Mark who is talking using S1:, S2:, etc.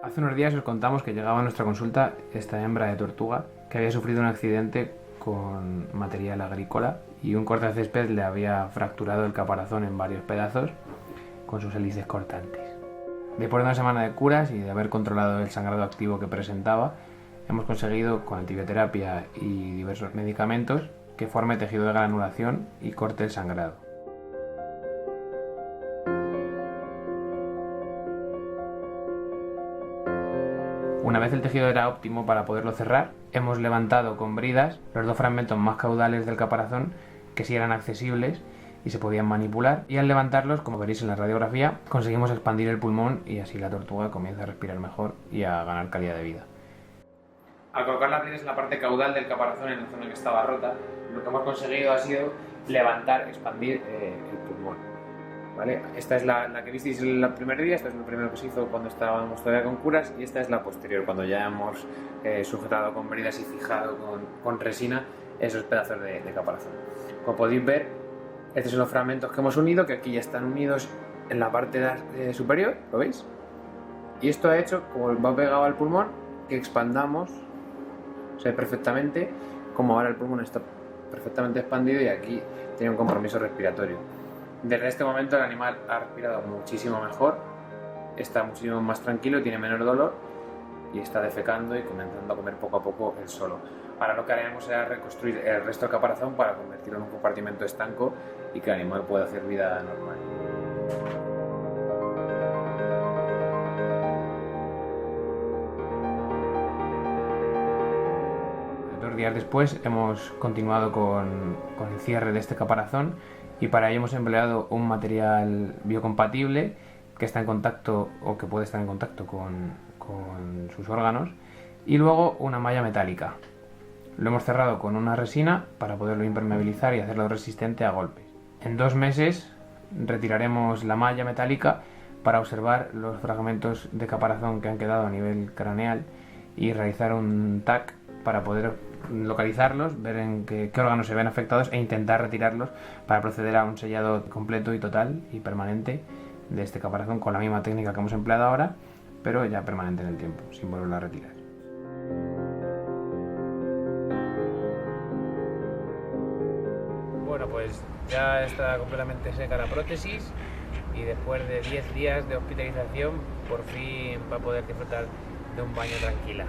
S1: Hace unos días os contamos que llegaba a nuestra consulta esta hembra de tortuga que había sufrido un accidente con material agrícola y un corte de césped le había fracturado el caparazón en varios pedazos con sus hélices cortantes. Después de una semana de curas y de haber controlado el sangrado activo que presentaba, hemos conseguido con antibioterapia y diversos medicamentos que forme tejido de granulación y corte el sangrado. Una vez el tejido era óptimo para poderlo cerrar, hemos levantado con bridas los dos fragmentos más caudales del caparazón que sí eran accesibles y se podían manipular, y al levantarlos, como veréis en la radiografía, conseguimos expandir el pulmón y así la tortuga comienza a respirar mejor y a ganar calidad de vida. Al colocar las bridas en la parte caudal del caparazón, en la zona que estaba rota, lo que hemos conseguido ha sido levantar, expandir el pulmón. ¿Vale? Esta es la que visteis el primer día, esta es lo primero que se hizo cuando estábamos todavía con curas, y esta es la posterior, cuando ya hemos sujetado con bridas y fijado con resina esos pedazos de caparazón. Como podéis ver, estos son los fragmentos que hemos unido, que aquí ya están unidos en la parte superior, ¿lo veis? Y esto ha hecho, como va pegado al pulmón, que expandamos, se ve perfectamente, como ahora el pulmón está perfectamente expandido y aquí tiene un compromiso respiratorio. Desde este momento el animal ha respirado muchísimo mejor, está muchísimo más tranquilo, tiene menos dolor y está defecando y comenzando a comer poco a poco él solo. Ahora lo que haremos será reconstruir el resto del caparazón para convertirlo en un compartimento estanco y que el animal pueda hacer vida normal. 2 días después hemos continuado con el cierre de este caparazón y para ello hemos empleado un material biocompatible que está en contacto o que puede estar en contacto con sus órganos, y luego una malla metálica. Lo hemos cerrado con una resina para poderlo impermeabilizar y hacerlo resistente a golpes. En 2 meses retiraremos la malla metálica para observar los fragmentos de caparazón que han quedado a nivel craneal y realizar un TAC para poder localizarlos, ver en qué órganos se ven afectados e intentar retirarlos para proceder a un sellado completo y total y permanente de este caparazón con la misma técnica que hemos empleado ahora, pero ya permanente en el tiempo, sin volverlo a retirar. Bueno, pues ya está completamente seca la prótesis y después de 10 días de hospitalización por fin va a poder disfrutar de un baño tranquila.